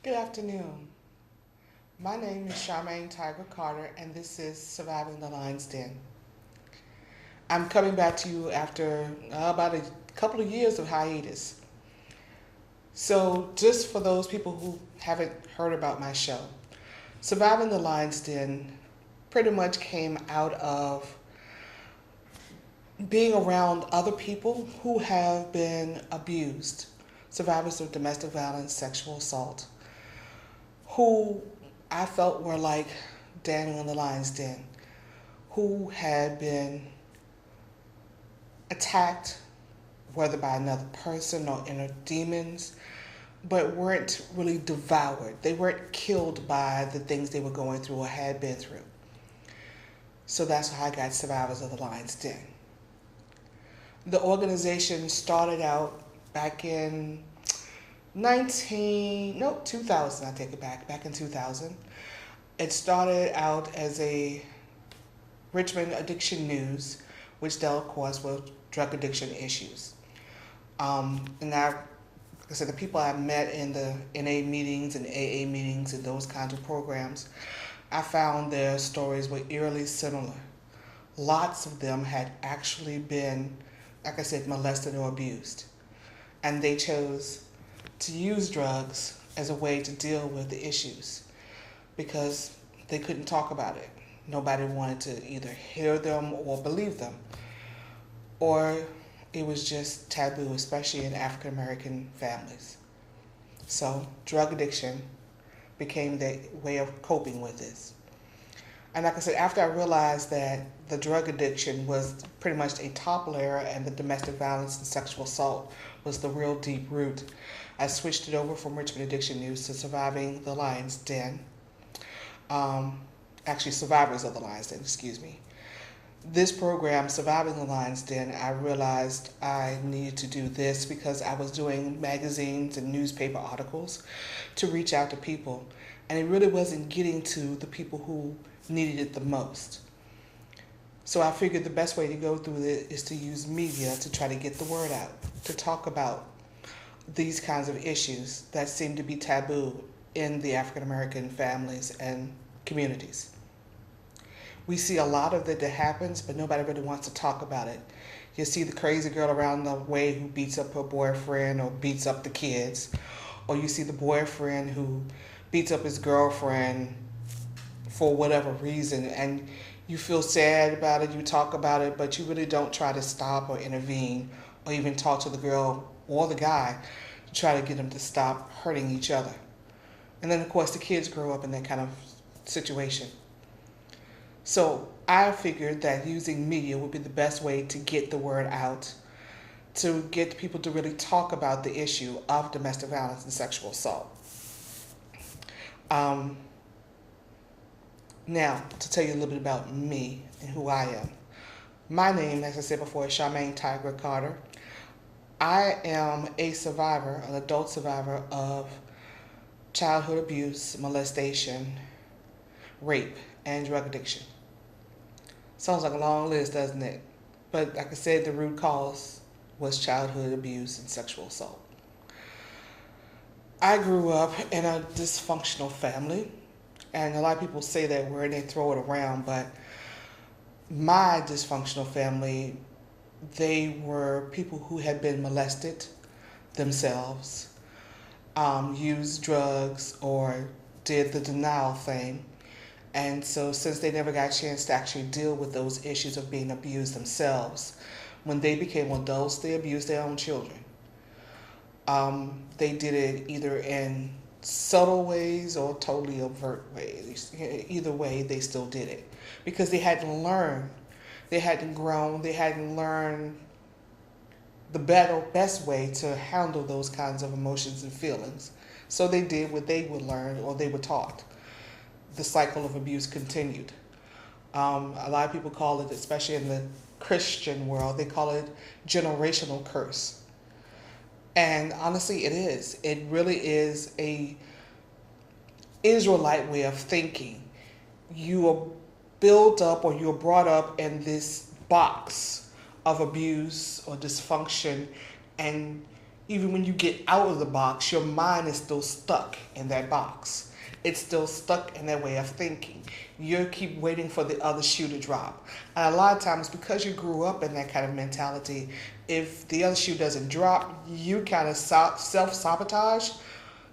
Good afternoon. My name is Charmaine Tiger Carter, and this is Surviving the Lion's Den. I'm coming back to you after about a couple of years of hiatus. So, just for those people who haven't heard about my show, Surviving the Lion's Den pretty much came out of being around other people who have been abused, survivors of domestic violence, sexual assault, who I felt were like Daniel in the lion's den, who had been attacked, whether by another person or inner demons, but weren't really devoured. They weren't killed by the things they were going through or had been through. So that's how I got Survivors of the Lion's Den. The organization started out back in 2000, I take it back in 2000. It started out as a Richmond addiction news, which dealt, of course, with drug addiction issues. And like I said, the people I met in the NA meetings and AA meetings and those kinds of programs, I found their stories were eerily similar. Lots of them had actually been, like I said, molested or abused. And they chose to use drugs as a way to deal with the issues because they couldn't talk about it. Nobody wanted to either hear them or believe them, or it was just taboo, especially in African American families. So drug addiction became their way of coping with this. And like I said, after I realized that the drug addiction was pretty much a top layer and the domestic violence and sexual assault was the real deep root, I switched it over from Richmond Addiction News to Surviving the Lion's Den. Actually, Survivors of the Lion's Den, excuse me. This program, Surviving the Lion's Den, I realized I needed to do this because I was doing magazines and newspaper articles to reach out to people. And it really wasn't getting to the people who needed it the most. So I figured the best way to go through it is to use media to try to get the word out, to talk about these kinds of issues that seem to be taboo in the African American families and communities. We see a lot of it that happens, but nobody really wants to talk about it. You see the crazy girl around the way who beats up her boyfriend or beats up the kids, or you see the boyfriend who beats up his girlfriend for whatever reason, and you feel sad about it, you talk about it, but you really don't try to stop or intervene or even talk to the girl or the guy to try to get them to stop hurting each other. And then, of course, the kids grow up in that kind of situation. So I figured that using media would be the best way to get the word out, to get people to really talk about the issue of domestic violence and sexual assault. Now, to tell you a little bit about me and who I am. My name, as I said before, is Charmaine Tiger Carter. I am a survivor, an adult survivor of childhood abuse, molestation, rape, and drug addiction. Sounds like a long list, doesn't it? But like I said, the root cause was childhood abuse and sexual assault. I grew up in a dysfunctional family, and a lot of people say that word and they throw it around, but my dysfunctional family, they were people who had been molested themselves, used drugs, or did the denial thing. And so since they never got a chance to actually deal with those issues of being abused themselves, when they became adults, they abused their own children. They did it either in subtle ways or totally overt ways. Either way, they still did it because they hadn't learned, they hadn't grown, they hadn't learned the best way to handle those kinds of emotions and feelings. So they did what they would learn or they were taught. The cycle of abuse continued. A lot of people call it, especially in the Christian world, they call it generational curse. And honestly, it is. It really is a Israelite way of thinking. You are built up or you're brought up in this box of abuse or dysfunction, and Even when you get out of the box, your mind is still stuck in that box. It's still stuck in that way of thinking. You keep waiting for the other shoe to drop. And a lot of times, because you grew up in that kind of mentality, if the other shoe doesn't drop, you kind of self-sabotage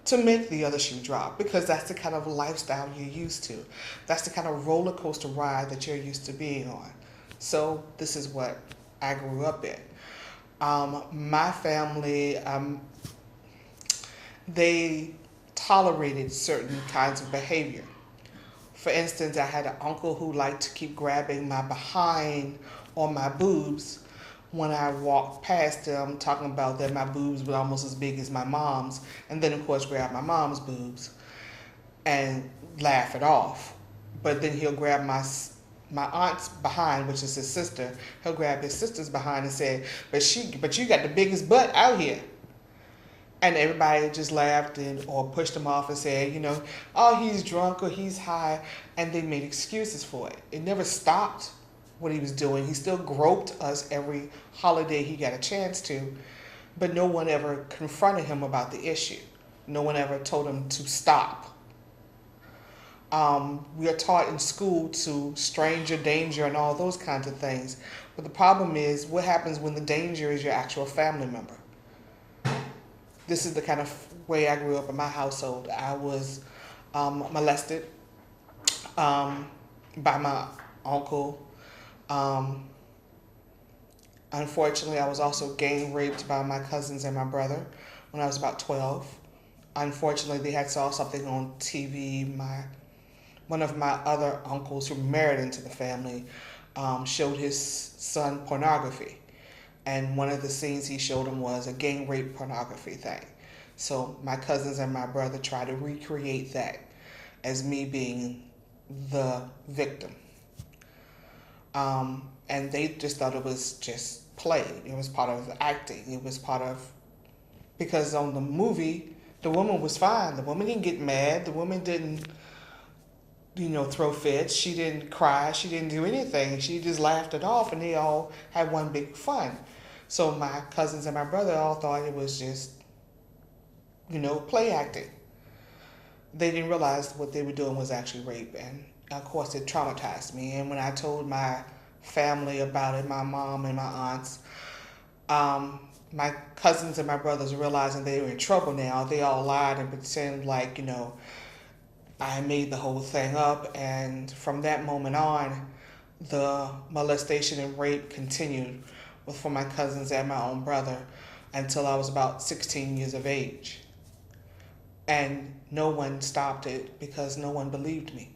to make the other shoe drop, because that's the kind of lifestyle you're used to. That's the kind of roller coaster ride that you're used to being on. So this is what I grew up in. My family, they tolerated certain kinds of behavior. For instance, I had an uncle who liked to keep grabbing my behind or my boobs when I walked past him, talking about that my boobs were almost as big as my mom's, and then of course grab my mom's boobs and laugh it off. But then he'll grab my aunt's behind, which is his sister. He'll grab his sister's behind and say, but you got the biggest butt out here. And everybody just laughed or pushed him off and said, oh, he's drunk or he's high. And they made excuses for it. It never stopped what he was doing. He still groped us every holiday he got a chance to. But no one ever confronted him about the issue. No one ever told him to stop. We are taught in school to stranger danger and all those kinds of things. But the problem is, what happens when the danger is your actual family member? This is the kind of way I grew up in my household. I was molested by my uncle. Unfortunately, I was also gang raped by my cousins and my brother when I was about 12. Unfortunately, they had saw something on TV. One of my other uncles who married into the family showed his son pornography. And one of the scenes he showed him was a gang rape pornography thing. So my cousins and my brother tried to recreate that as me being the victim. And they just thought it was just play. It was part of the acting. It was part of, because on the movie, the woman was fine. The woman didn't get mad. The woman didn't, throw fits. She didn't cry. She didn't do anything. She just laughed it off, and they all had one big fun. So my cousins and my brother all thought it was just, play acting. They didn't realize what they were doing was actually rape, and of course it traumatized me. And when I told my family about it, my mom and my aunts, my cousins and my brothers, realizing they were in trouble now, they all lied and pretended like, I made the whole thing up. And from that moment on, the molestation and rape continued for my cousins and my own brother until I was about 16 years of age. And no one stopped it because no one believed me.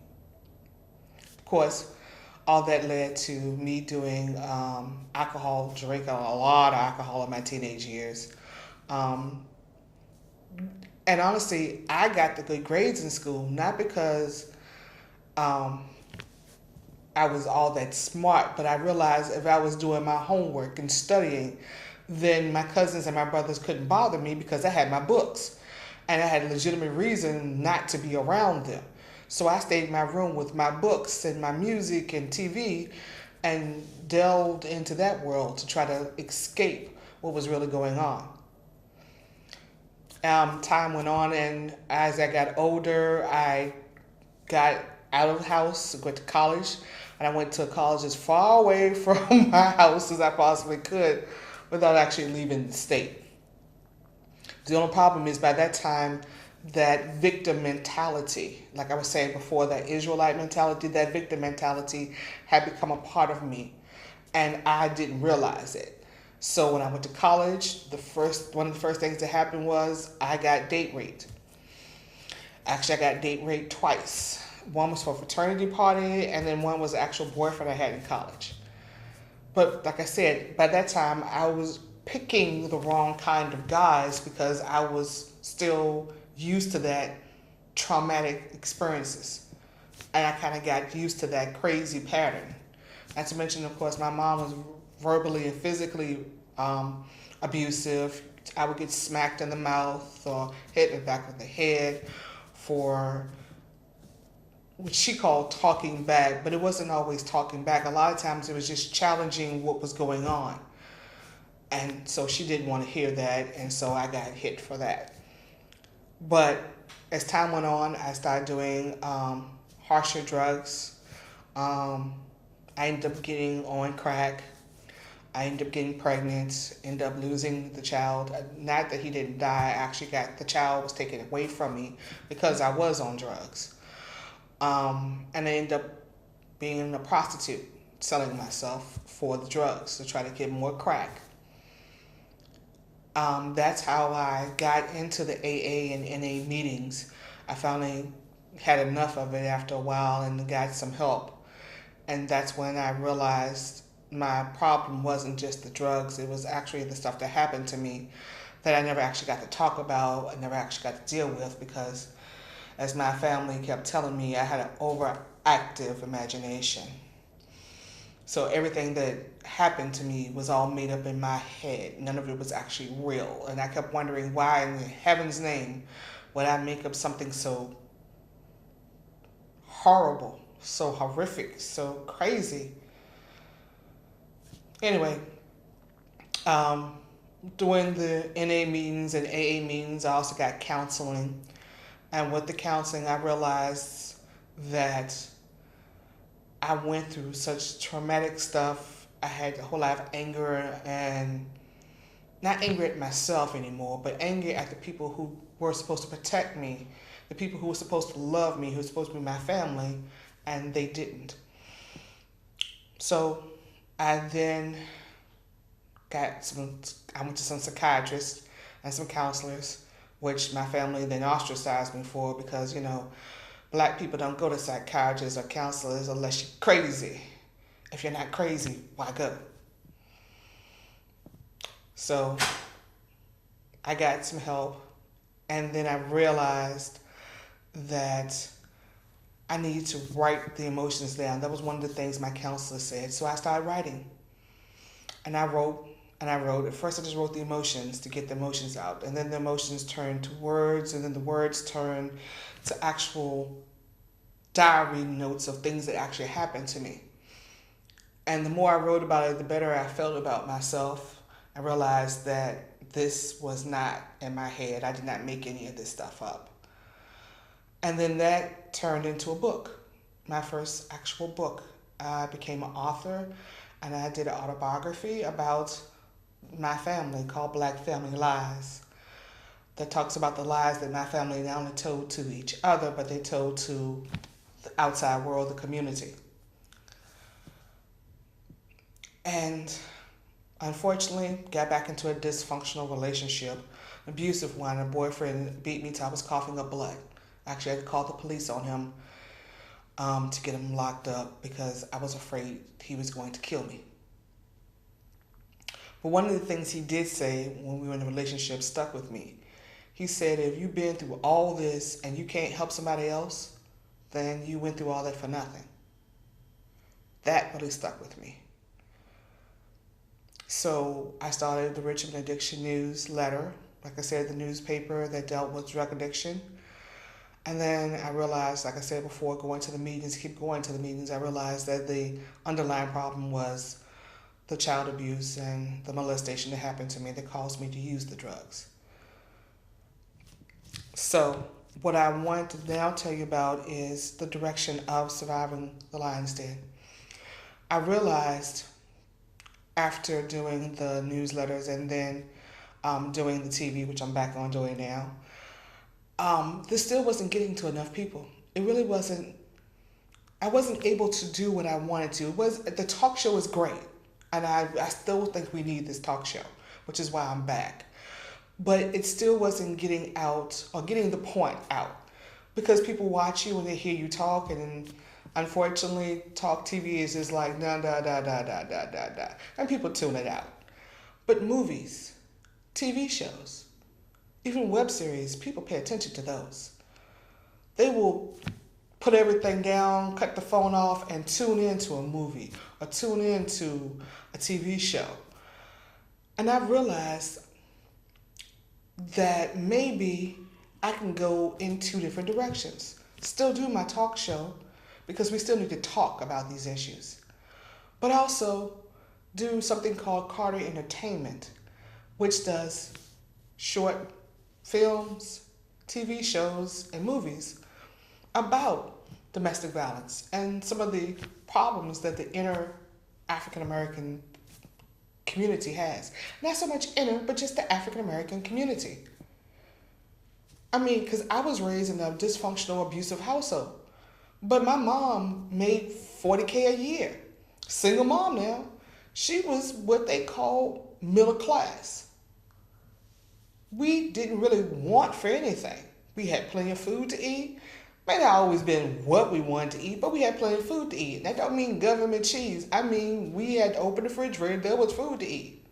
Of course, all that led to me doing alcohol, drinking a lot of alcohol in my teenage years. And honestly, I got the good grades in school, not because I was all that smart, but I realized if I was doing my homework and studying, then my cousins and my brothers couldn't bother me because I had my books. And I had a legitimate reason not to be around them. So I stayed in my room with my books and my music and TV and delved into that world to try to escape what was really going on. Time went on, and as I got older, I got out of the house, went to college, and I went to a college as far away from my house as I possibly could without actually leaving the state. The only problem is by that time, that victim mentality, like I was saying before, that Israelite mentality, that victim mentality had become a part of me, and I didn't realize it. So when I went to college, one of the first things that happened was I got date raped. Actually, I got date raped twice. One was for a fraternity party, and then one was the actual boyfriend I had in college. But like I said, by that time, I was picking the wrong kind of guys because I was still used to that traumatic experiences. And I kind of got used to that crazy pattern. Not to mention, of course, my mom was verbally and physically abusive. I would get smacked in the mouth or hit in the back of the head for what she called talking back, but it wasn't always talking back. A lot of times it was just challenging what was going on. And so she didn't want to hear that, and so I got hit for that. But as time went on, I started doing harsher drugs. I ended up getting on crack. I ended up getting pregnant, ended up losing the child. Not that he didn't die, I actually got the child was taken away from me because I was on drugs. And I ended up being a prostitute, selling myself for the drugs to try to get more crack. That's how I got into the AA and NA meetings. I finally had enough of it after a while and got some help. And that's when I realized my problem wasn't just the drugs, it was actually the stuff that happened to me that I never actually got to talk about, I never actually got to deal with, because as my family kept telling me, I had an overactive imagination. So everything that happened to me was all made up in my head. None of it was actually real. And I kept wondering why in heaven's name would I make up something so horrible, so horrific, so crazy. Anyway, during the NA meetings and AA meetings, I also got counseling. And with the counseling, I realized that I went through such traumatic stuff. I had a whole lot of anger, and not anger at myself anymore, but anger at the people who were supposed to protect me, the people who were supposed to love me, who were supposed to be my family, and they didn't. So I then I went to some psychiatrists and some counselors, which my family then ostracized me for because, Black people don't go to psychiatrists or counselors unless you're crazy. If you're not crazy, why go? So I got some help, and then I realized that I needed to write the emotions down. That was one of the things my counselor said. So I started writing. And I wrote. At first I just wrote the emotions to get the emotions out. And then the emotions turned to words, and then the words turned to actual diary notes of things that actually happened to me. And the more I wrote about it, the better I felt about myself. I realized that this was not in my head. I did not make any of this stuff up. And then that turned into a book, my first actual book. I became an author, and I did an autobiography about my family called Black Family Lies, that talks about the lies that my family not only told to each other, but they told to the outside world, the community. And unfortunately, got back into a dysfunctional relationship, abusive one. A boyfriend beat me till I was coughing up blood. Actually, I had to call the police on him to get him locked up because I was afraid he was going to kill me. But one of the things he did say when we were in a relationship stuck with me. He said, if you've been through all this and you can't help somebody else, then you went through all that for nothing. That really stuck with me. So I started the Richmond Addiction newsletter, like I said, the newspaper that dealt with drug addiction. And then I realized, like I said before, keep going to the meetings, I realized that the underlying problem was the child abuse and the molestation that happened to me that caused me to use the drugs. So what I want to now tell you about is the direction of surviving the lion's den. I realized after doing the newsletters and then doing the TV, which I'm back on doing now, this still wasn't getting to enough people. It really wasn't. I wasn't able to do what I wanted to. The talk show was great, and I still think we need this talk show, which is why I'm back. But it still wasn't getting out or getting the point out, because people watch you and they hear you talk, and unfortunately, talk TV is just like da da da da da da da da, and people tune it out. But movies, TV shows, even web series, people pay attention to those. They will put everything down, cut the phone off, and tune into a movie or tune into a TV show. And I've realized that maybe I can go in two different directions. Still do my talk show, because we still need to talk about these issues. But also do something called Carter Entertainment, which does short films, TV shows, and movies about domestic violence and some of the problems that the inner African American community has. Not so much inner, but just the African American community. I mean, because I was raised in a dysfunctional, abusive household. But my mom made $40K a year. Single mom now. She was what they call middle class. We didn't really want for anything. We had plenty of food to eat. May not always been what we wanted to eat, but we had plenty of food to eat. That don't mean government cheese. I mean, we had to open the refrigerator, there was food to eat.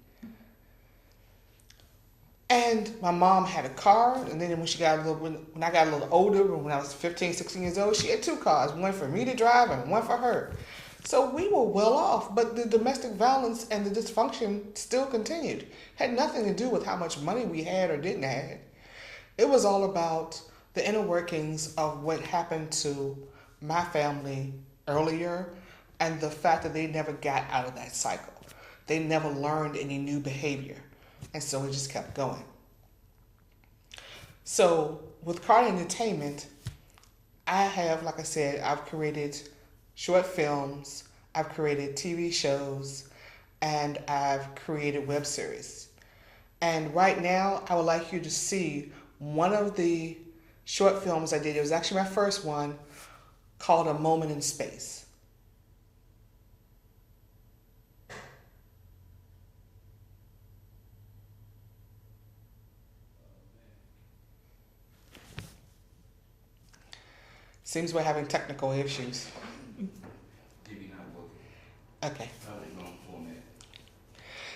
And my mom had a car, and then when I got a little older, when I was 15, 16 years old, she had 2 cars, one for me to drive and one for her. So we were well off, but the domestic violence and the dysfunction still continued. Had nothing to do with how much money we had or didn't have. It was all about the inner workings of what happened to my family earlier and the fact that they never got out of that cycle. They never learned any new behavior. And so it just kept going. So with Carter Entertainment, I have, like I said, I've created short films, I've created TV shows, and I've created web series. And right now, I would like you to see one of the short films I did. It was actually my first one, called A Moment in Space. Seems we're having technical issues. Maybe not working. Okay. Probably wrong format.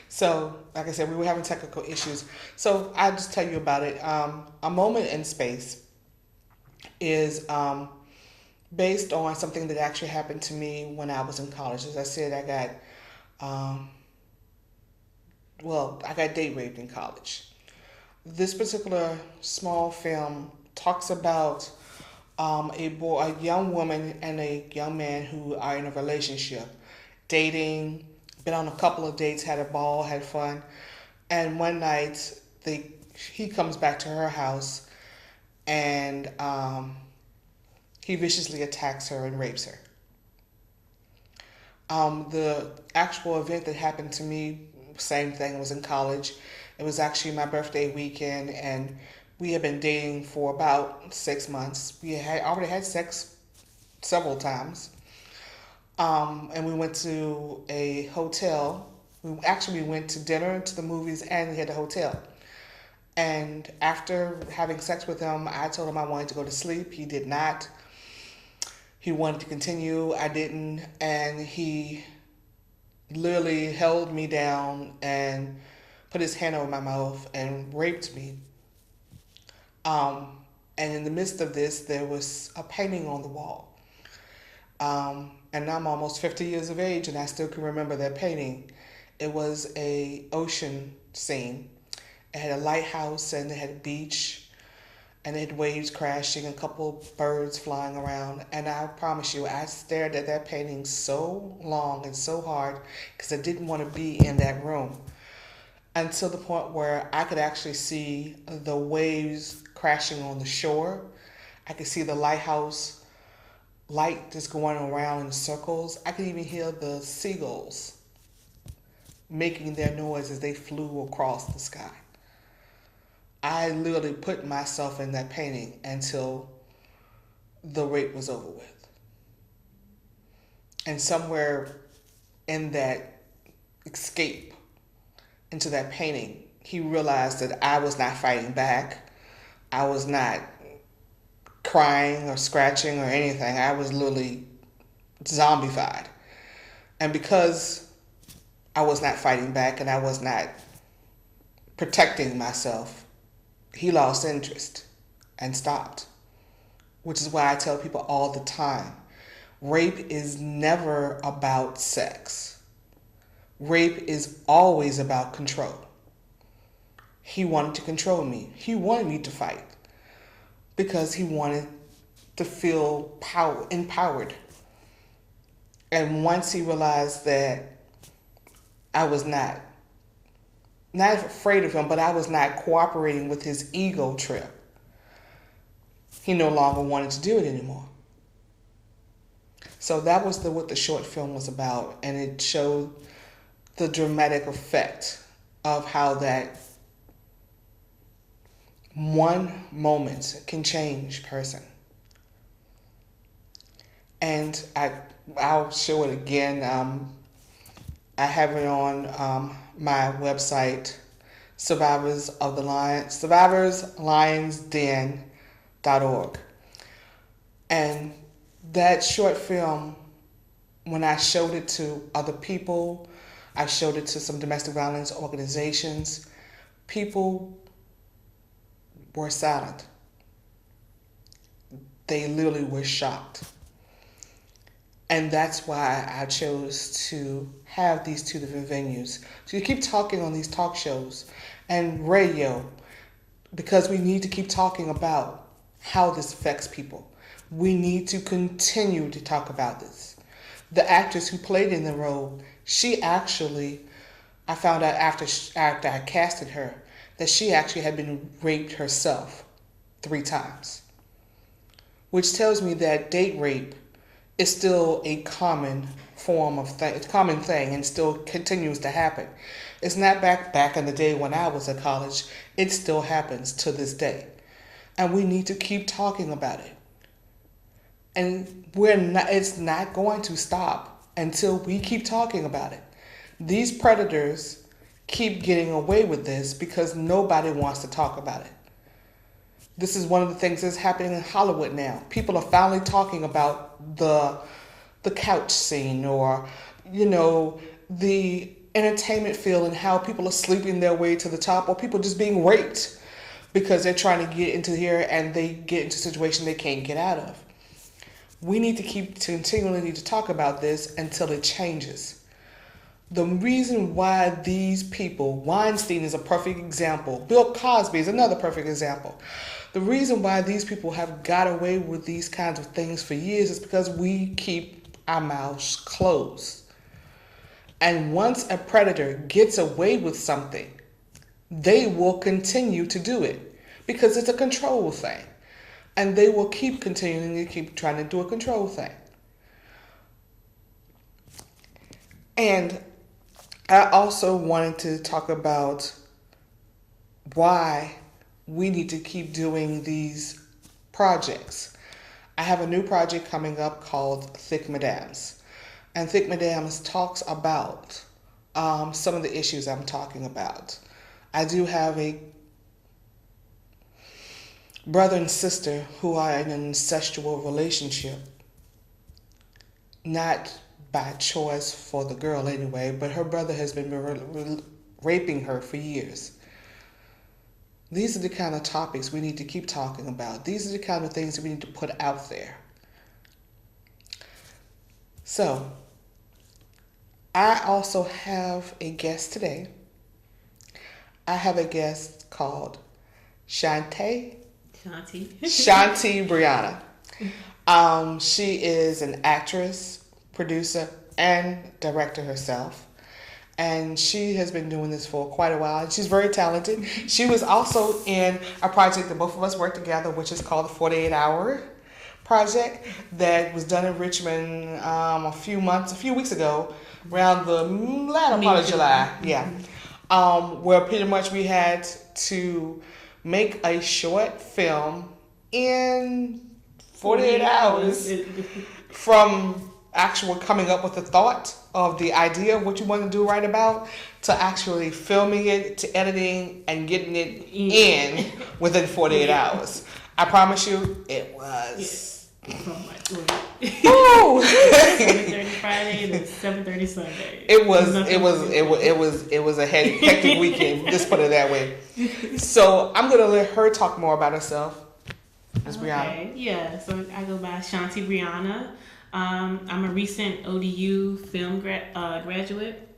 So, like I said, we were having technical issues. So I'll just tell you about it. A Moment in Space is based on something that actually happened to me when I was in college. As I said, I got date raped in college. This particular small film talks about a young woman and a young man who are in a relationship, dating, been on a couple of dates, had a ball, had fun, and one night he comes back to her house and he viciously attacks her and rapes her. The actual event that happened to me, same thing, was in college. It was actually my birthday weekend, and we had been dating for about 6 months. We had already had sex several times. And we went to a hotel. We went to dinner, to the movies, and we had a hotel. And after having sex with him, I told him I wanted to go to sleep. He did not. He wanted to continue. I didn't. And he literally held me down and put his hand over my mouth and raped me. And in the midst of this, there was a painting on the wall. And I'm almost 50 years of age, and I still can remember that painting. It was a ocean scene. It had a lighthouse, and it had a beach, and it had waves crashing, a couple birds flying around. And I promise you, I stared at that painting so long and so hard because I didn't want to be in that room. Until the point where I could actually see the waves crashing on the shore. I could see the lighthouse light just going around in circles. I could even hear the seagulls making their noise as they flew across the sky. I literally put myself in that painting until the rape was over with. And somewhere in that escape into that painting, he realized that I was not fighting back. I was not crying or scratching or anything. I was literally zombified. And because I was not fighting back and I was not protecting myself, he lost interest and stopped. Which is why I tell people all the time, rape is never about sex. Rape is always about control. He wanted to control me. He wanted me to fight because he wanted to feel empowered. And once he realized that I was not afraid of him, but I was not cooperating with his ego trip. He no longer wanted to do it anymore. So that was what the short film was about, and it showed the dramatic effect of how that one moment can change a person. And I'll show it again. I have it on my website, survivorslionsden.org. And that short film, when I showed it to other people, I showed it to some domestic violence organizations, people were silent. They literally were shocked. And that's why I chose to have these two different venues. So you keep talking on these talk shows and radio, because we need to keep talking about how this affects people. We need to continue to talk about this. The actress who played in the role, she actually, I found out after I casted her, that she actually had been raped herself 3 times. Which tells me that date rape is still a common common thing, and still continues to happen. It's not back in the day when I was at college. It still happens to this day. And we need to keep talking about it. And it's not going to stop until we keep talking about it. These predators keep getting away with this because nobody wants to talk about it. This is one of the things that's happening in Hollywood now. People are finally talking about the couch scene, or, the entertainment field, and how people are sleeping their way to the top, or people just being raped because they're trying to get into here and they get into a situation they can't get out of. We need to continually to talk about this until it changes. The reason why these people, Weinstein is a perfect example, Bill Cosby is another perfect example. The reason why these people have got away with these kinds of things for years is because we keep our mouths closed. And once a predator gets away with something, they will continue to do it because it's a control thing. And they will keep continuing to keep trying to do a control thing. And I also wanted to talk about why we need to keep doing these projects. I have a new project coming up called Thick Madams. And Thick Madams talks about some of the issues I'm talking about. I do have a brother and sister who are in an incestual relationship. Not by choice for the girl anyway, but her brother has been raping her for years. These are the kind of topics we need to keep talking about. These are the kind of things that we need to put out there. So, I also have a guest today. I have a guest called Shanti Briana. She is an actress, producer, and director herself. And she has been doing this for quite a while. She's very talented. She was also in a project that both of us worked together, which is called the 48 Hour Project, that was done in Richmond a few weeks ago, around the latter part of July. Yeah. Where pretty much we had to make a short film in 48 hours from actual coming up with the thought of the idea of what you want to do right about, to actually filming it, to editing, and getting it in within 48 hours. I promise you, it was. From like 7:30 Friday to 7:30 Sunday. It was a hectic weekend. Just put it that way. So I'm gonna let her talk more about herself. Ms. Briana. Okay, yeah. So I go by Shanti Briana. I'm a recent ODU film graduate.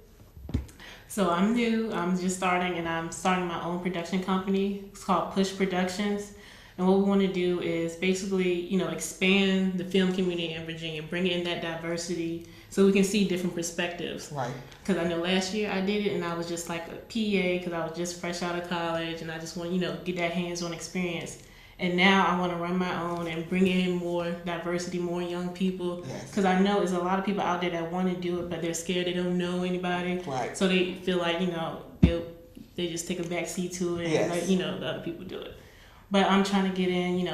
So I'm new. I'm just starting, and I'm starting my own production company. It's called Push Productions. And what we want to do is basically, expand the film community in Virginia, bring in that diversity, so we can see different perspectives. Right. Because I know last year I did it, and I was just like a PA because I was just fresh out of college, and I just want get that hands-on experience. And now I want to run my own and bring in more diversity, more young people. Because I know there's a lot of people out there that want to do it, but they're scared. They don't know anybody. Right. So they feel like, they just take a back seat to it and let, the other people do it. But I'm trying to get in,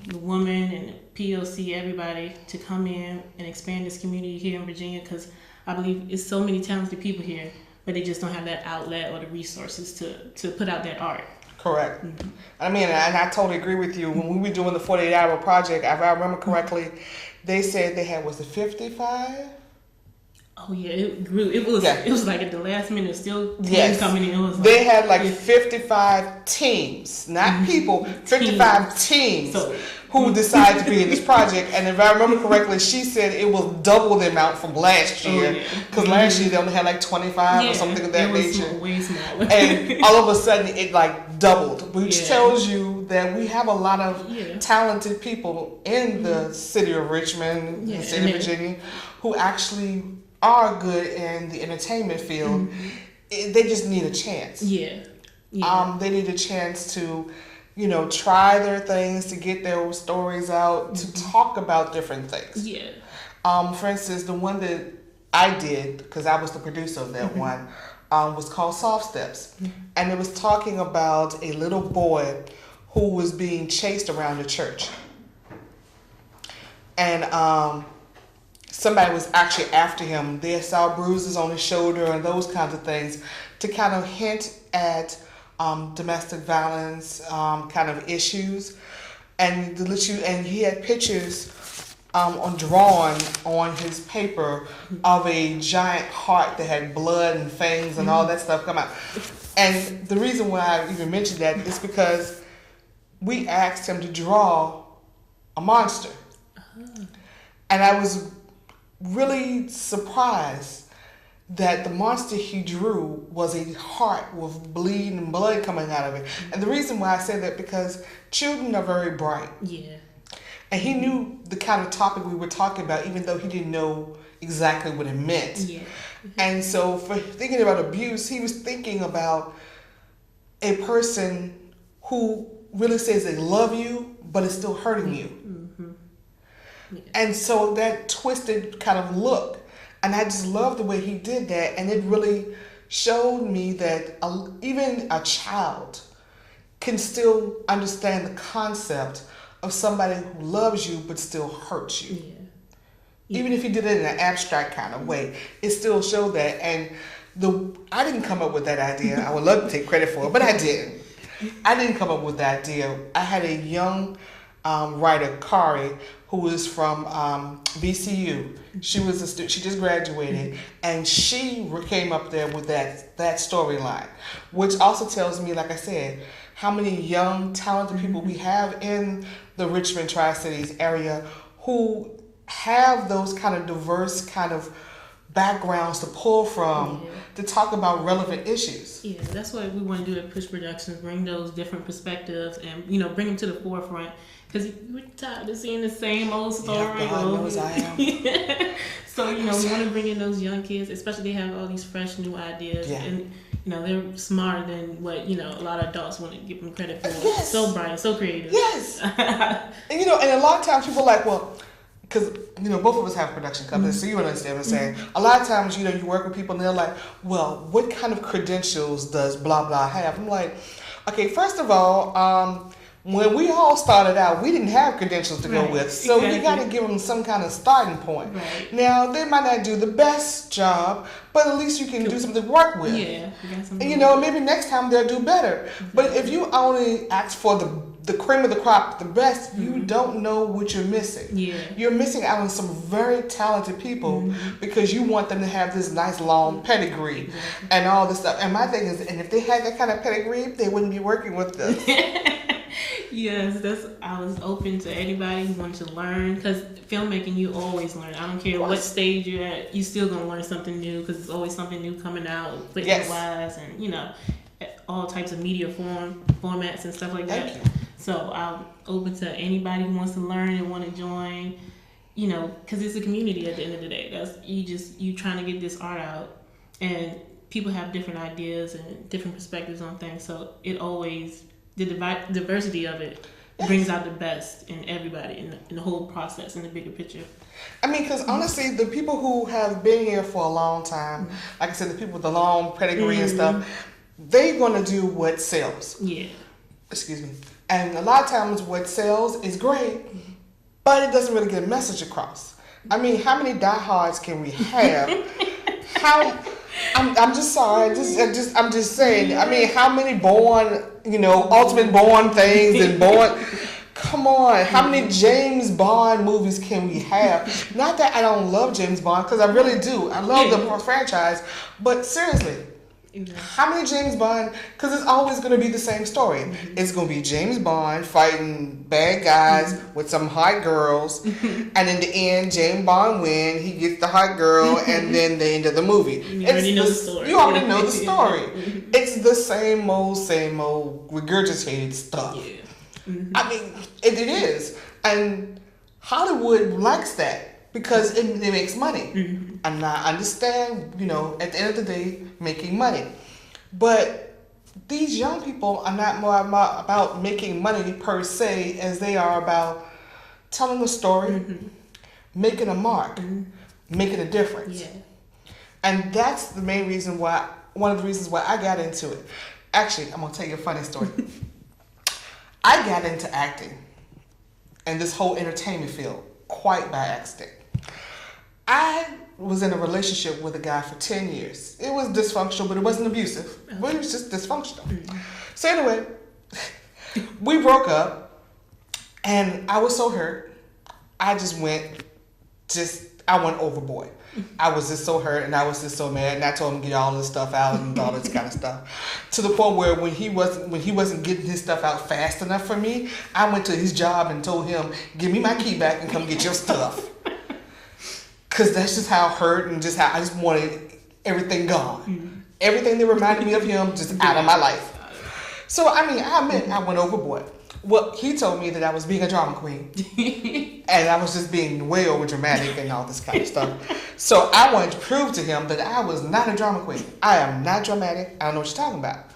the woman and POC, everybody to come in and expand this community here in Virginia, because I believe it's so many talented people here, but they just don't have that outlet or the resources to put out that art. Correct. Mm-hmm. I mean, and I totally agree with you. When we were doing the 48-hour project, if I remember correctly, they said they had, was it 55? Oh yeah, it grew. It was like at the last minute, still teams coming in. It was they had 55 teams, not people, 55 teams who decided to be in this project. And if I remember correctly, she said it was double the amount from last year, because last year they only had 25 or something of that nature. Way smaller. And all of a sudden it doubled, which tells you that we have a lot of talented people in the city of Richmond, the city of Virginia, who actually are good in the entertainment field. They just need a chance. They need a chance to, try their things, to get their stories out, to talk about different things. For instance, the one that I did, because I was the producer of that one, was called Soft Steps. And it was talking about a little boy who was being chased around the church. And somebody was actually after him. They saw bruises on his shoulder and those kinds of things to kind of hint at domestic violence kind of issues. And he had pictures drawn on his paper of a giant heart that had blood and fangs and all that stuff come out. And the reason why I even mentioned that is because we asked him to draw a monster. And I was really surprised that the monster he drew was a heart with bleeding and blood coming out of it. And the reason why I say that, because children are very bright. And he knew the kind of topic we were talking about, even though he didn't know exactly what it meant. And so for thinking about abuse, he was thinking about a person who really says they love you, but is still hurting you. And so that twisted kind of look, and I just love the way he did that, and it really showed me that even a child can still understand the concept of somebody who loves you but still hurts you. Even if he did it in an abstract kind of way, it still showed that. And I didn't come up with that idea. I would love to take credit for it, but I didn't. I didn't come up with that idea. I had a young writer, Kari, who was from VCU. She was a student. She just graduated, and she came up there with that storyline, which also tells me, like I said, how many young, talented people we have in the Richmond Tri-Cities area who have those kind of diverse kind of backgrounds to pull from to talk about relevant issues. That's what we want to do at Push Productions, bring those different perspectives and bring them to the forefront, because we're tired of seeing the same old story. God knows I am. So we want to bring in those young kids, especially they have all these fresh new ideas and they're smarter than what a lot of adults want to give them credit for. So bright, so creative. And a lot of times people are like, well, because both of us have production companies, so you understand what I'm saying. A lot of times, you work with people and they're like, well, what kind of credentials does blah blah have? I'm like, okay, first of all, when we all started out, we didn't have credentials to go with, so you got to give them some kind of starting point. Now, they might not do the best job, but at least you can do something to work with. And maybe next time they'll do better. But if you only ask for the cream of the crop, the best, you don't know what you're missing. You're missing out on some very talented people because you want them to have this nice long pedigree and all this stuff. And my thing is, and if they had that kind of pedigree, they wouldn't be working with us. I was open to anybody who wanted to learn, because filmmaking, you always learn. I don't care what stage you're at, you still gonna learn something new, because there's always something new coming out, wise, and all types of media formats and stuff like that. So I'm open to anybody who wants to learn and want to join. because it's a community at the end of the day. That's you trying to get this art out, and people have different ideas and different perspectives on things. So it always the diversity of it brings out the best in everybody in the whole process in the bigger picture. I mean, because honestly, the people who have been here for a long time, like I said, the people with the long pedigree and stuff, they're gonna do what sells. Yeah. Excuse me. And a lot of times, what sells is great, but it doesn't really get a message across. I mean, how many diehards can we have? I'm just sorry. I'm just saying. I mean, how many ultimate Bourne things and Bourne? Come on, how many James Bond movies can we have? Not that I don't love James Bond, because I really do. I love the franchise, but seriously, how many James Bond? Because it's always going to be the same story. It's going to be James Bond fighting bad guys with some hot girls, and in the end, James Bond wins. He gets the hot girl, and then the end of the movie. You already know the story. You already know the story. It's the same old regurgitated stuff. Yeah. I mean, it is. And Hollywood likes that because it makes money. And I understand, at the end of the day, making money. But these young people are not more about making money per se as they are about telling a story, making a mark, making a difference. Yeah. And that's the main reason one of the reasons why I got into it. Actually, I'm going to tell you a funny story. I got into acting and this whole entertainment field quite by accident. I was in a relationship with a guy for 10 years. It was dysfunctional, but it wasn't abusive. But it was just dysfunctional. So anyway, we broke up and I was so hurt. I went overboard. I was just so hurt and I was just so mad, and I told him to get all this stuff out and all this kind of stuff. To the point where when he wasn't getting his stuff out fast enough for me, I went to his job and told him, "Give me my key back and come get your stuff." Cause that's just how hurt and just how I just wanted everything gone. Everything that reminded me of him just out of my life. So I admit I went overboard. Well, he told me that I was being a drama queen. And I was just being way over dramatic and all this kind of stuff. So I wanted to prove to him that I was not a drama queen. I am not dramatic. I don't know what you're talking about.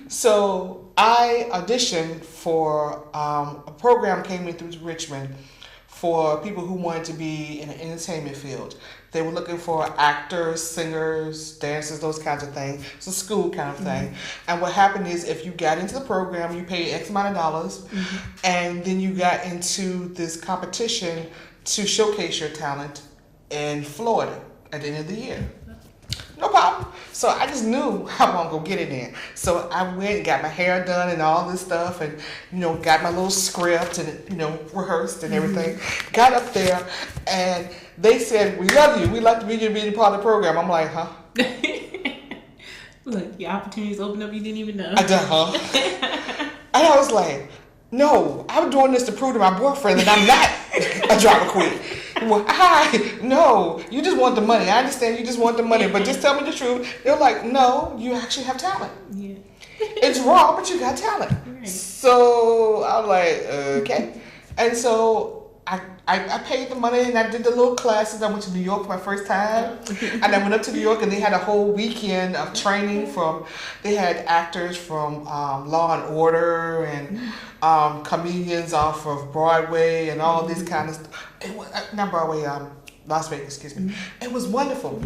So I auditioned for a program came in through Richmond for people who wanted to be in the entertainment field. They were looking for actors, singers, dancers, those kinds of things. It's a school kind of thing. And what happened is if you got into the program, you paid X amount of dollars, and then you got into this competition to showcase your talent in Florida at the end of the year. No problem. So I just knew I wasn't going to get it in. So I went and got my hair done and all this stuff and, got my little script and, rehearsed and everything. Got up there and they said, "We love you. We'd like to be you being part of the program." I'm like, huh? Look, your opportunities opened up you didn't even know. I did, huh? And I was like, no, I'm doing this to prove to my boyfriend that I'm not a drama queen. Well, no, you just want the money. I understand you just want the money, but just tell me the truth. They're like, no, you actually have talent. Yeah. It's raw, but you got talent. Right. So I was like, okay. And so I paid the money and I did the little classes. I went to New York for my first time. And I went up to New York and they had a whole weekend of training they had actors from Law and Order and comedians off of Broadway and all this kind of stuff. It was, not Broadway, Las Vegas, excuse me. It was wonderful.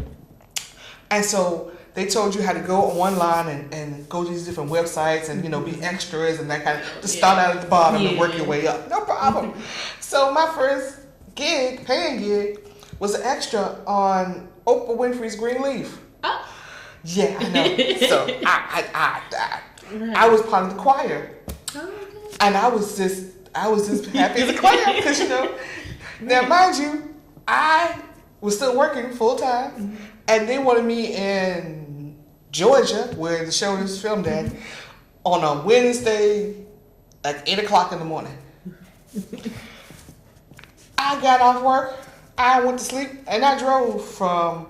And so they told you how to go online and go to these different websites and, be extras and that kind of, to start out at the bottom and work your way up. No problem. So my first paying gig, was an extra on Oprah Winfrey's Greenleaf. Oh. Yeah, I know. So I was part of the choir. Oh, okay. And I was just happy as a choir because, now mind you, I was still working full time, and they wanted me in Georgia, where the show was filmed at, on a Wednesday at 8:00 in the morning. I got off work, I went to sleep, and I drove from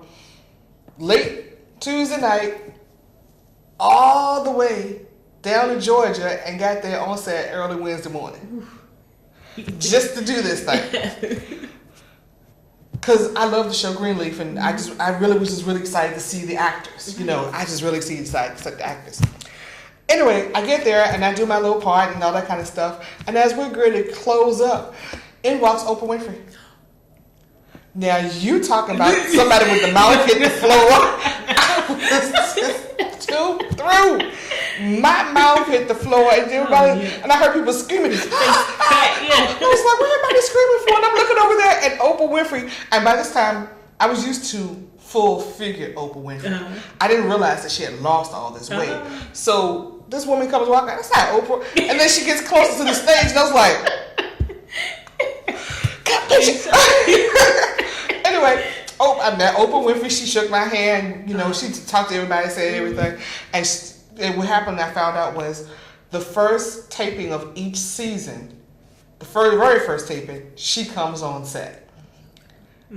late Tuesday night all the way down to Georgia and got there on set early Wednesday morning. Just to do this thing. because I love the show Greenleaf, and I really was just really excited to see the actors. You know, I just really excited to see the actors. Anyway, I get there and I do my little part and all that kind of stuff. And as we're going to close up, in walks Oprah Winfrey. Now you talking about somebody with the mouth hitting the floor? I was just too through. My mouth hit the floor, and everybody, and I heard people screaming. I was like, "What everybody screaming for?" And I'm looking over there at Oprah Winfrey, and by this time, I was used to full figure Oprah Winfrey. I didn't realize that she had lost all this weight. So this woman comes walking, that's not Oprah, and then she gets closer to the stage, and I was like, anyway. I met Oprah Winfrey. She shook my hand. You know, she talked to everybody, said everything, and what happened, I found out, was the first taping of each season, the very first taping, she comes on set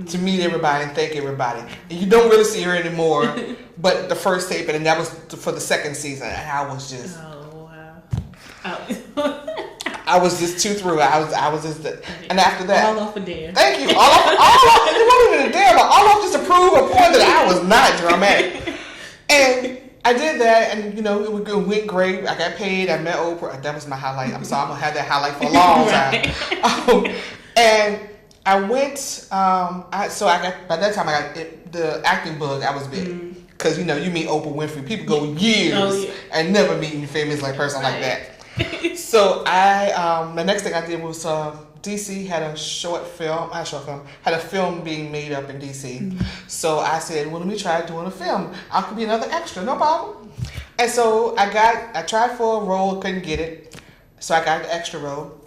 to meet everybody and thank everybody. And you don't really see her anymore, but the first taping, and that was for the second season, and I was just, I was just too through. I was just, and after that, all off a dare. Thank you. All off. It wasn't even a dare, but all off just to prove a point that I was not dramatic. And I did that, and you know, it went great. I got paid. I met Oprah. That was my highlight. I'm sorry, I'm gonna have that highlight for a long time. And I went. So I got, by that time I got the acting bug. I was big because you know, you meet Oprah Winfrey, people go years and never meeting a famous person like that. So the next thing I did was DC had a had a film being made up in DC. So I said, well, let me try doing a film. I could be another extra, no problem. And so I tried for a role, couldn't get it. So I got the extra role.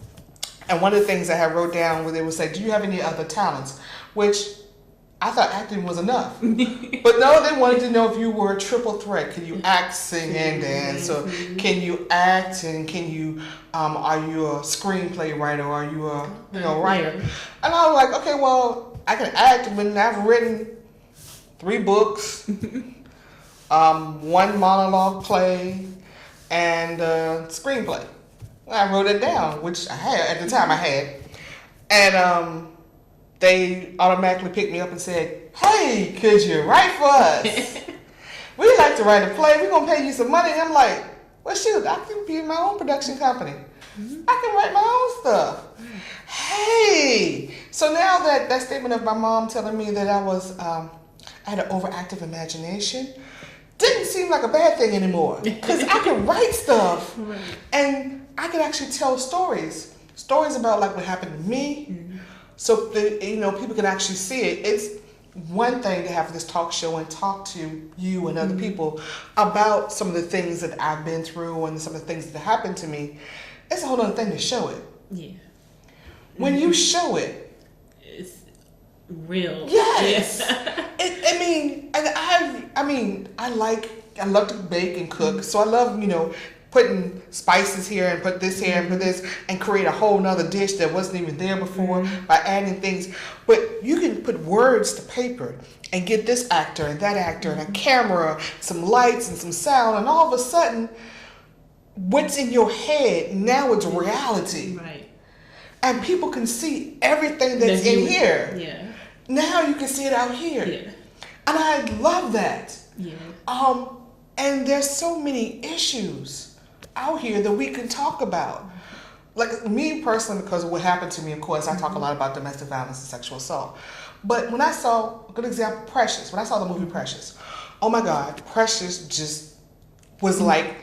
And one of the things I had wrote down where they would say, do you have any other talents? Which I thought acting was enough. But no, they wanted to know if you were a triple threat. Can you act, sing, and dance? Or can you act, and can you, are you a screenplay writer, or are you a writer? And I was like, okay, well, I can act, but I've written 3 books, 1 monologue play, and a screenplay. I wrote it down, which I had, at the time I had. And they automatically picked me up and said, hey, could you write for us? We'd like to write a play. We're going to pay you some money. And I'm like, well, shoot, I can be my own production company. I can write my own stuff. Hey. So now that statement of my mom telling me that I had an overactive imagination didn't seem like a bad thing anymore. Because I could write stuff. And I could actually tell stories about like what happened to me. So people can actually see it. It's one thing to have this talk show and talk to you and other people about some of the things that I've been through and some of the things that happened to me. It's a whole other thing to show it. Yeah. When you show it, it's real. Yes. I love to bake and cook, so I love putting spices here and put this here and put this and create a whole nother dish that wasn't even there before by adding things. But you can put words to paper and get this actor and that actor and a camera, some lights and some sound, and all of a sudden what's in your head now it's reality. Right. And people can see everything that's in here. Yeah. Now you can see it out here. Yeah. And I love that. Yeah. And there's so many issues out here that we can talk about. Like me personally, because of what happened to me, of course, I talk a lot about domestic violence and sexual assault. But when I saw, a good example, Precious, when I saw the movie Precious, oh my God, Precious just was like,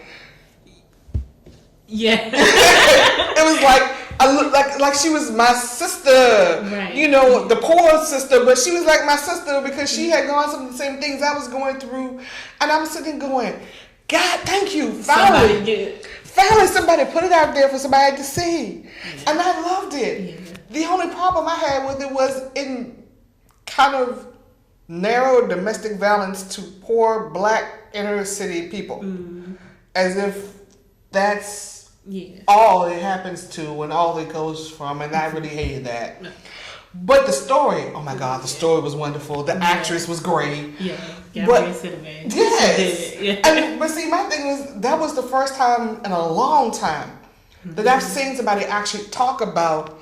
yeah. It was like she was my sister, right. The poor sister, but she was like my sister because she had gone some of the same things I was going through. And I'm sitting going, God, thank you. Finally, somebody put it out there for somebody to see. Yeah. And I loved it. Yeah. The only problem I had with it was in kind of narrow domestic violence to poor black inner city people. As if that's all it happens to and all it goes from. And I really hated that. No. But the story, oh my God, the story was wonderful. The actress was great. Yeah, yes. But see, my thing was, that was the first time in a long time that I've seen somebody actually talk about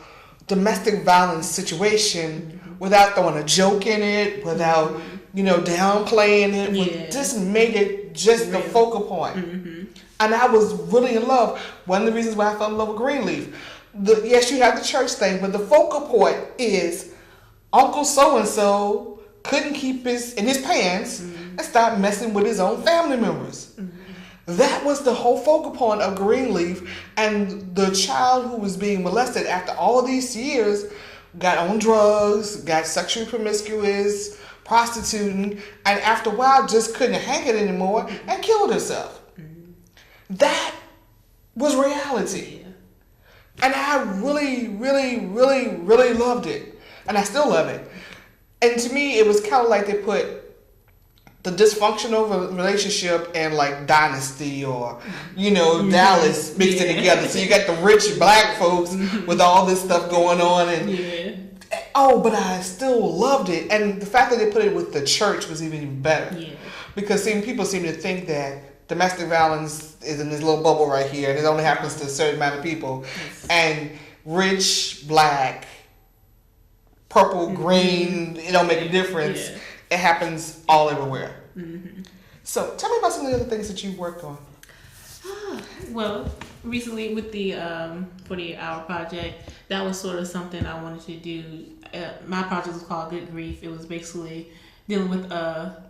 domestic violence situation without throwing a joke in it, without downplaying it. Yeah. Just made it just the focal point. And I was really in love. One of the reasons why I fell in love with Greenleaf. Yes, you have the church thing, but the focal point is Uncle so-and-so couldn't keep his pants and started messing with his own family members. That was the whole focal point of Greenleaf, and the child who was being molested after all these years got on drugs, got sexually promiscuous, prostituting, and after a while just couldn't hang it anymore and killed herself. That was reality. And I really, really, really, really loved it. And I still love it. And to me, it was kind of like they put the dysfunctional relationship and like Dynasty or, Dallas mixed it together. So you got the rich black folks with all this stuff going on. But I still loved it. And the fact that they put it with the church was even better. Yeah. Because people seem to think that domestic violence is in this little bubble right here, and it only happens to a certain amount of people. Yes. And rich, black, purple, green, it don't make a difference. Yeah. It happens all everywhere. So tell me about some of the other things that you worked on. Well, recently with the 48-hour project, that was sort of something I wanted to do. My project was called Good Grief. It was basically dealing with a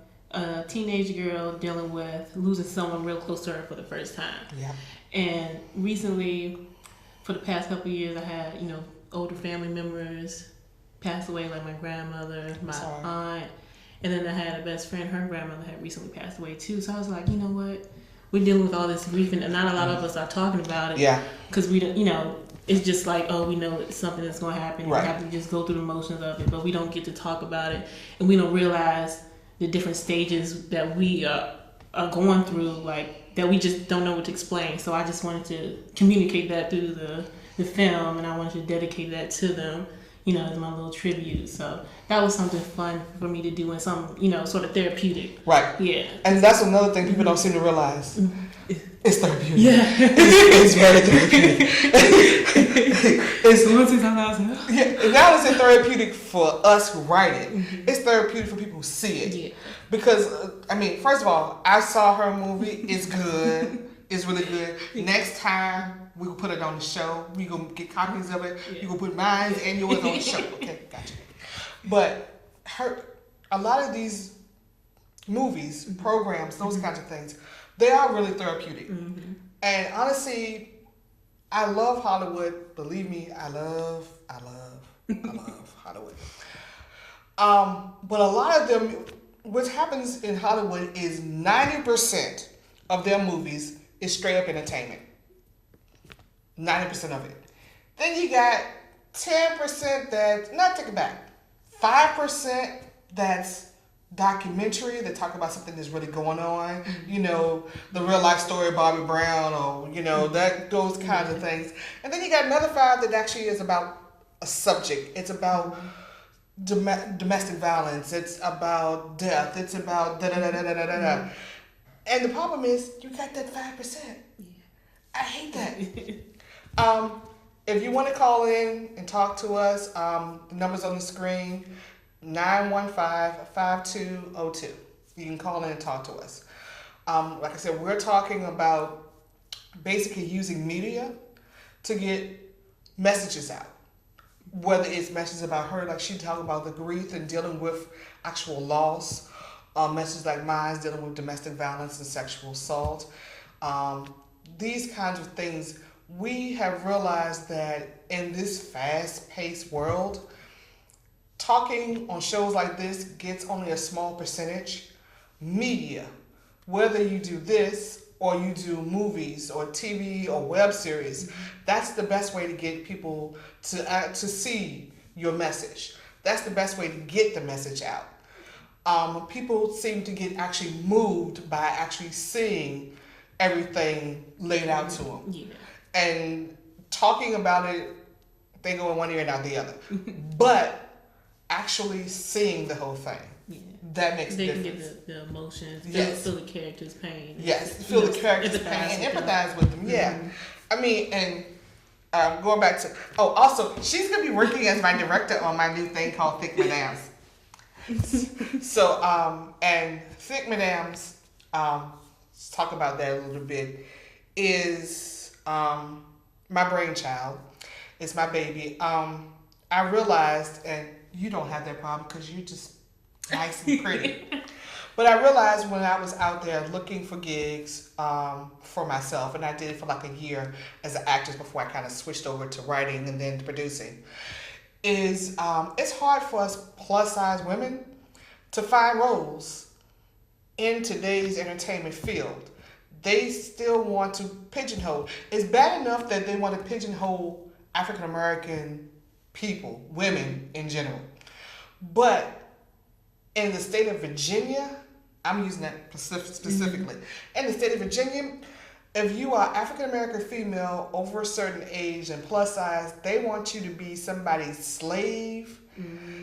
teenage girl dealing with losing someone real close to her for the first time. Yeah. And recently, for the past couple of years, I had, older family members pass away, like my grandmother, my aunt, and then I had a best friend, her grandmother had recently passed away too. So I was like, you know what? We're dealing with all this grief, and not a lot of us are talking about it. Yeah. Because we don't, it's just like, we know it's something that's going to happen. Right. We have to just go through the motions of it, but we don't get to talk about it, and we don't realize the different stages that we are going through, like that we just don't know what to explain. So I just wanted to communicate that through the film, and I wanted to dedicate that to them, as my little tribute. So that was something fun for me to do, and something, sort of therapeutic. Right. Yeah. And that's another thing people don't seem to realize. It's therapeutic. Yeah. It's very therapeutic. Now it's therapeutic for us who write it. It's therapeutic for people who see it. Yeah. Because, first of all, I saw her movie. It's good. It's really good. Next time, we will put it on the show. We going to get copies of it. Yeah. You going to put mine and yours on the show. Okay, gotcha. But a lot of these movies, programs, those kinds of things, they are really therapeutic. And honestly, I love Hollywood. Believe me, I love Hollywood. But a lot of them, what happens in Hollywood is 90% of their movies is straight up entertainment. 90% of it. Then you got 10% take it back. 5% that's documentary that talk about something that's really going on, the real life story of Bobby Brown, or those kinds of things. And then you got another 5 that actually is about a subject. It's about domestic violence. It's about death. It's about da da da da da da da. And the problem is you got that 5%. Yeah. I hate that. If you want to call in and talk to us, the number's on the screen. 915-5202. You can call in and talk to us. Like I said, we're talking about basically using media to get messages out. Whether it's messages about her, like she talking about the grief and dealing with actual loss. Messages like mine dealing with domestic violence and sexual assault. These kinds of things, we have realized that in this fast-paced world, talking on shows like this gets only a small percentage. Media, whether you do this or you do movies or TV or web series, that's the best way to get people to see your message. That's the best way to get the message out. People seem to get actually moved by actually seeing everything laid out to them. Yeah. And talking about it, they go in one ear and out the other. But actually seeing the whole thing, that makes a difference. They can get the emotions, feel the character's pain. Yes, feel the character's pain and empathize with them. Yeah. And Going back to, also, she's going to be working as my director on my new thing called Thick Madams. So, and Thick Madams, let's talk about that a little bit, is my brainchild. It's my baby. I realized, and you don't have that problem because you're just nice and pretty. But I realized when I was out there looking for gigs for myself, and I did it for like a year as an actress before I kind of switched over to writing and then to producing, is it's hard for us plus size women to find roles in today's entertainment field. They still want to pigeonhole. It's bad enough that they want to pigeonhole African American people, women in general. But in the state of Virginia, I'm using that specifically. In the state of Virginia, if you are African American female over a certain age and plus size, they want you to be somebody's slave,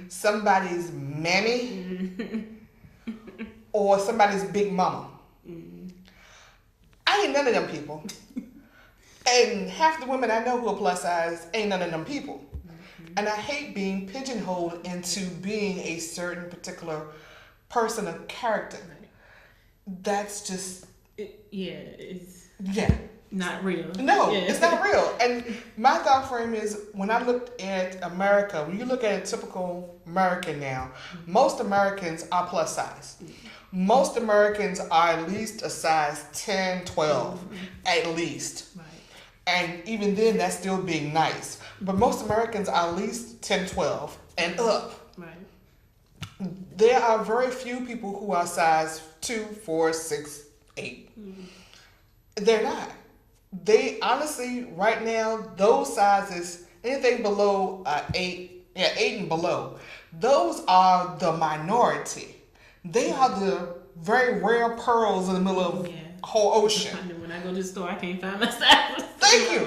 somebody's mammy, or somebody's big mama. I ain't none of them people. And half the women I know who are plus size ain't none of them people. And I hate being pigeonholed into being a certain particular person or character. That's just... it's yeah. not real. No, it's not real. And my thought frame is, when I looked at America, when you look at a typical American now, most Americans are plus size. Most Americans are at least a size 10, 12, at least. Right. And even then, that's still being nice. But most Americans are at least 10, 12 and up. Right. There are very few people who are size 2, 4, 6, 8. They're not. They honestly, right now, those sizes, anything below 8 and below, those are the minority. They are the very rare pearls in the middle of the whole ocean. When I go to the store, I can't find my size. Thank you.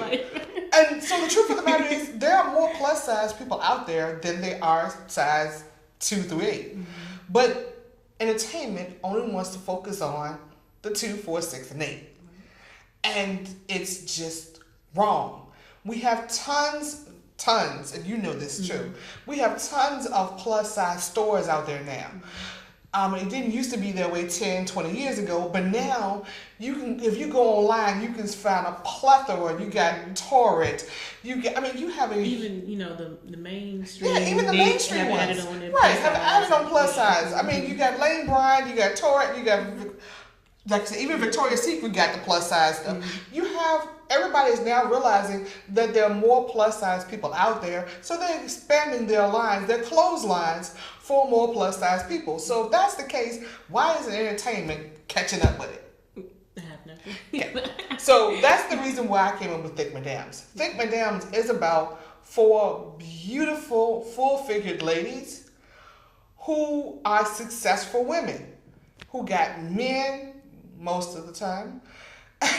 And so the truth of the matter is, there are more plus size people out there than there are size 2 through 8. But entertainment only wants to focus on the 2, 4, 6, and 8. And it's just wrong. We have tons, and you know this is true. We have tons of plus size stores out there now. It didn't used to be that way 10, 20 years ago, but now you can, if you go online, you can find a plethora. You got Torrid, you have even the mainstream. Yeah, even the mainstream ones. Have added on plus size. You got Lane Bryant, you got Torrid, you got, like I said, even Victoria's Secret got the plus size stuff. Everybody is now realizing that there are more plus size people out there, so they're expanding their lines, their clothes lines, for more plus size people. So if that's the case, why isn't entertainment catching up with it? I have nothing. Okay. So that's the reason why I came up with Thick Madams. Thick Madams is about 4 beautiful, full-figured ladies who are successful women, who got men most of the time.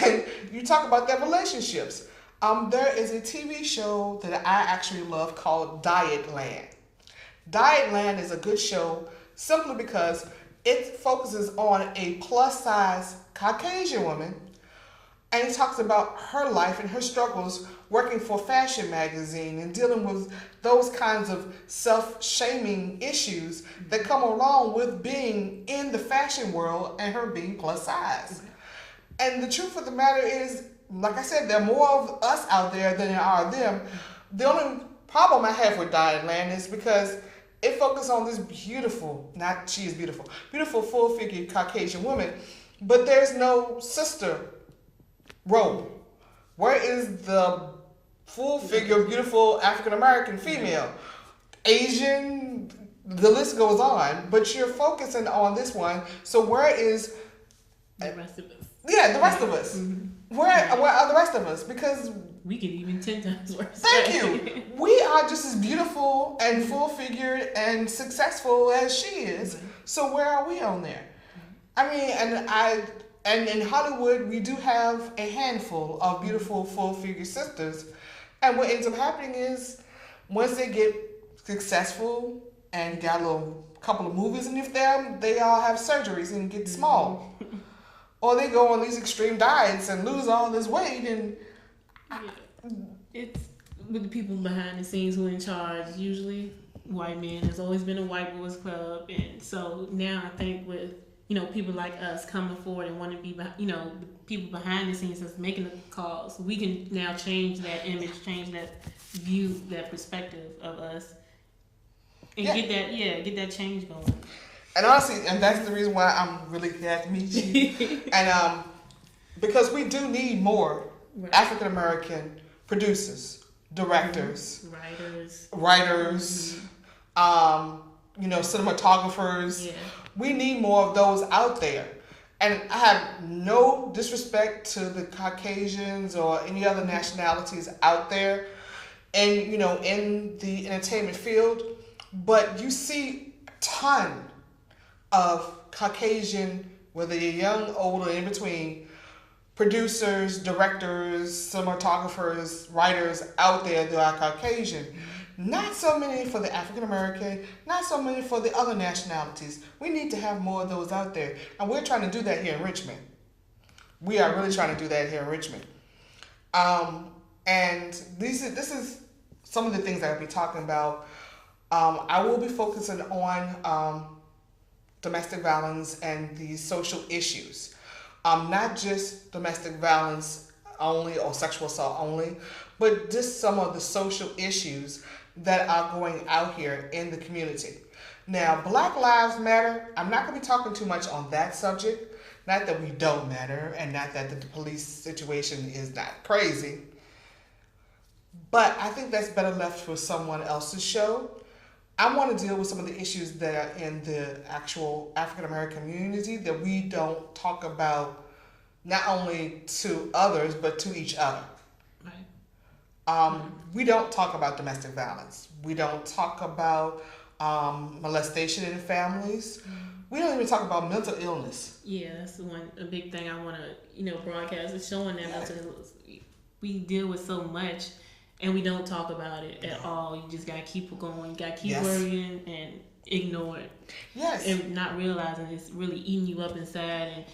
And you talk about their relationships. There is a TV show that I actually love called Dietland. Dietland is a good show simply because it focuses on a plus size Caucasian woman, and it talks about her life and her struggles working for a fashion magazine and dealing with those kinds of self-shaming issues that come along with being in the fashion world and her being plus size. And the truth of the matter is, like I said, there are more of us out there than there are them. The only problem I have with Dietland is because it focuses on this beautiful full-figured Caucasian woman, but there's no sister role. Where is the full-figure, beautiful African-American female? Asian, the list goes on, but you're focusing on this one, so where is... the rest of us? Yeah, the rest of us. Where are the rest of us? Because we get even 10 times worse. Thank you. We are just as beautiful and full-figured and successful as she is. So where are we on there? And in Hollywood, we do have a handful of beautiful full-figured sisters. And what ends up happening is, once they get successful and got a couple of movies in them, they all have surgeries and get small. Or they go on these extreme diets and lose all this weight, and with the people behind the scenes who are in charge, usually white men. There's always been a white boys club, and so now I think with people like us coming forward and want to be the people behind the scenes that's making the calls, we can now change that image, change that view, that perspective of us, and get that change going. And honestly, and that's the reason why I'm really glad to meet you. And because we do need more African American producers, directors, writers, cinematographers. Yeah. We need more of those out there. And I have no disrespect to the Caucasians or any other nationalities out there and in the entertainment field, but you see a ton of Caucasian, whether you're young, old, or in between, producers, directors, cinematographers, writers out there that are Caucasian. Not so many for the African American, not so many for the other nationalities. We need to have more of those out there. And we're trying to do that here in Richmond. We are really trying to do that here in Richmond. And this is some of the things that I'll be talking about. I will be focusing on domestic violence and the social issues. Not just domestic violence only or sexual assault only, but just some of the social issues that are going out here in the community. Now, Black Lives Matter, I'm not going to be talking too much on that subject. Not that we don't matter, and not that the police situation is not crazy. But I think that's better left for someone else's show. I want to deal with some of the issues that are in the actual African American community that we don't talk about, not only to others, but to each other. We don't talk about domestic violence. We don't talk about molestation in families. We don't even talk about mental illness. Yeah, that's a big thing I want to broadcast is showing that mental illness. We deal with so much, and we don't talk about it at all. You just gotta keep going. You gotta keep worrying and ignore it. Yes. And not realizing it's really eating you up inside, and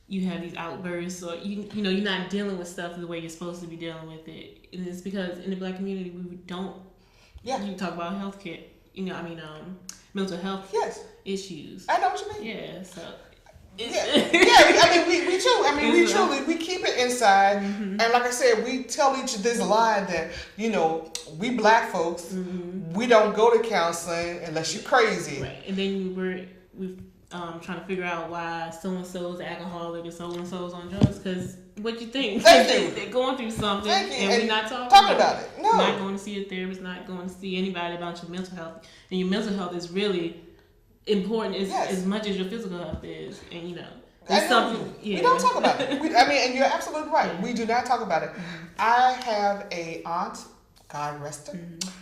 you have these outbursts, or you're not dealing with stuff the way you're supposed to be dealing with it. And it's because in the Black community we don't. Yeah. You talk about healthcare. Mental health. Yes. Issues. I know what you mean. Yeah. So. We truly we keep it inside, and like I said, we tell each this lie that we Black folks, we don't go to counseling unless you're crazy. Right, and then we're trying to figure out why so and so's alcoholic and so and so's on drugs. Because what you think? They're going through something, and we're not talking about it. No, not going to see a therapist, not going to see anybody about your mental health, and your mental health is really important as much as your physical health is, and it's something. Yeah. We don't talk about it. And you're absolutely right. Yeah. We do not talk about it. I have a aunt, God rest her.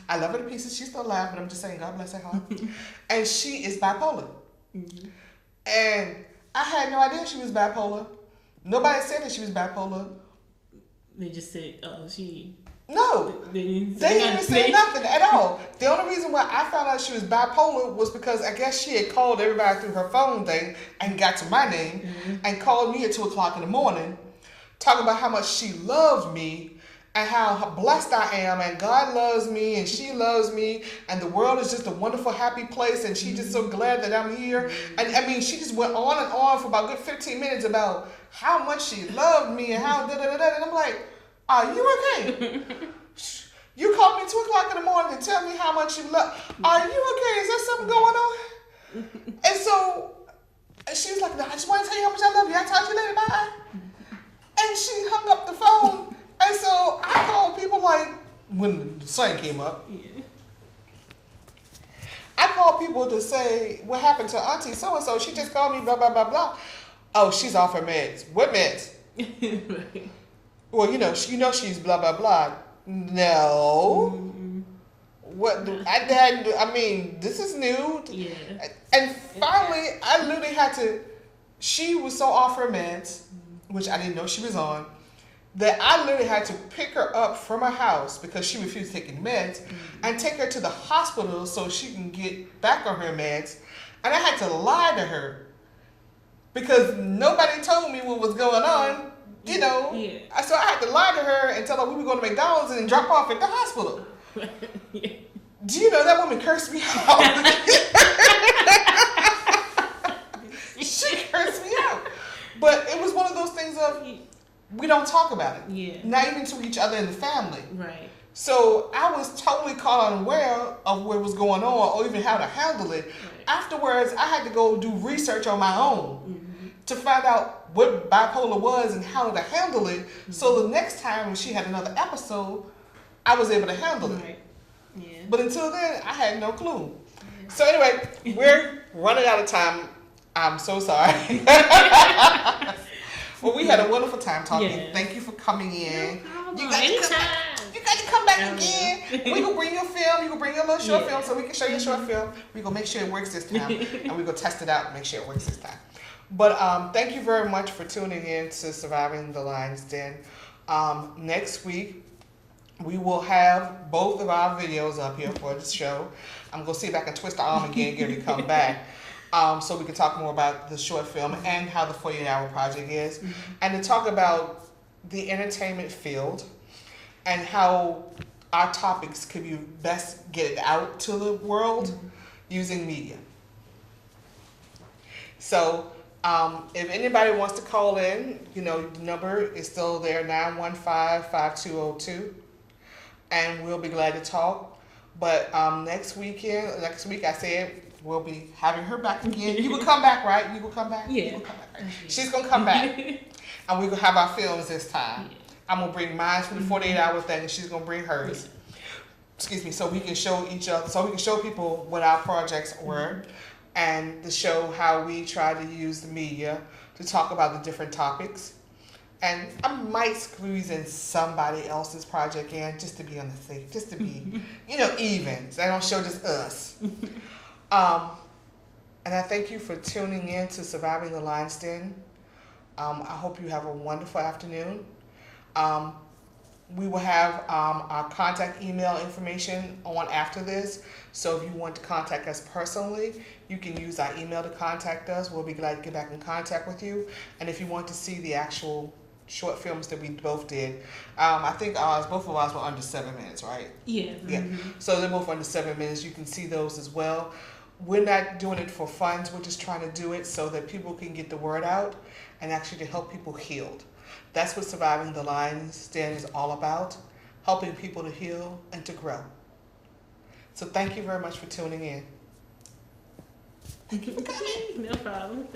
I love her to pieces. She's still alive, but I'm just saying, God bless her heart. And she is bipolar. And I had no idea she was bipolar. Nobody said that she was bipolar. They just said, "Oh, she." No, they didn't even say nothing at all. The only reason why I found out she was bipolar was because I guess she had called everybody through her phone thing and got to my name and called me at 2:00 in the morning, talking about how much she loved me and how blessed I am and God loves me and she loves me and the world is just a wonderful, happy place and she's just so glad that I'm here. And she just went on and on for about a good 15 minutes about how much she loved me and how da-da-da-da. And I'm like, are you okay? You called me 2:00 in the morning to tell me how much you love. Are you okay? Is there something going on? And so she was like, no, I just want to tell you how much I love you. I'll talk to you later. Bye. And she hung up the phone. And so I called people when the sun came up. Yeah. I called people to say, what happened to Auntie so-and-so? She just called me, blah, blah, blah, blah. Oh, she's off her meds. What meds? Right. Well, she's blah, blah, blah. No. What? This is new. Yeah. And finally, I literally had to, she was so off her meds, which I didn't know she was on, that I literally had to pick her up from her house because she refused taking meds and take her to the hospital so she can get back on her meds. And I had to lie to her because nobody told me what was going on. You know, Yeah. so I had to lie to her and tell her we were going to McDonald's and then drop her off at the hospital. Yeah. Do you know that woman cursed me out? She cursed me out. But it was one of those things of we don't talk about it. Yeah. Not even to each other in the family. Right. So I was totally caught unaware of what was going on or even how to handle it. Right. Afterwards, I had to go do research on my own to find out what bipolar was and how to handle it. So the next time when she had another episode, I was able to handle it. Right. Yeah. But until then, I had no clue. So anyway, we're running out of time. I'm so sorry. Well, we had a wonderful time talking. Yes. Thank you for coming in. You got to come back again. We can bring your film. You can bring your little short film so we can show you a short film. We're going to make sure it works this time. And we're going to test it out and make sure it works this time. But thank you very much for tuning in to Surviving the Lion's Den. Next week, we will have both of our videos up here for the show. I'm going to see if I can twist the arm again and get her to come back. So we can talk more about the short film and how the 48-hour project is. And to talk about the entertainment field and how our topics could be best get out to the world using media. So if anybody wants to call in, you know, the number is still there, 915-5202. And we'll be glad to talk. But next week I said we'll be having her back again. You will come back, right? You will come back? Yeah. You will come back, right? She's going to come back. And we're going to have our films this time. Yeah. I'm going to bring mine for the 48-hour thing, and she's going to bring hers. Excuse me, so we can show each other, so we can show people what our projects were, and to show how we try to use the media to talk about the different topics. And I might squeeze in somebody else's project in just to be on the safe, just to be, you know, even. So I don't show just us. And I thank you for tuning in to Surviving the Lion's Den. I hope you have a wonderful afternoon. We will have our contact email information on after this. So if you want to contact us personally, you can use our email to contact us. We'll be glad to get back in contact with you. And if you want to see the actual short films that we both did, I think both of ours were under 7 minutes, right? Yeah. Yeah. So they're both under 7 minutes. You can see those as well. We're not doing it for funds. We're just trying to do it so that people can get the word out and actually to help people healed. That's what Surviving the Lion's Den is all about, helping people to heal and to grow. So thank you very much for tuning in. Thank you for coming. No problem.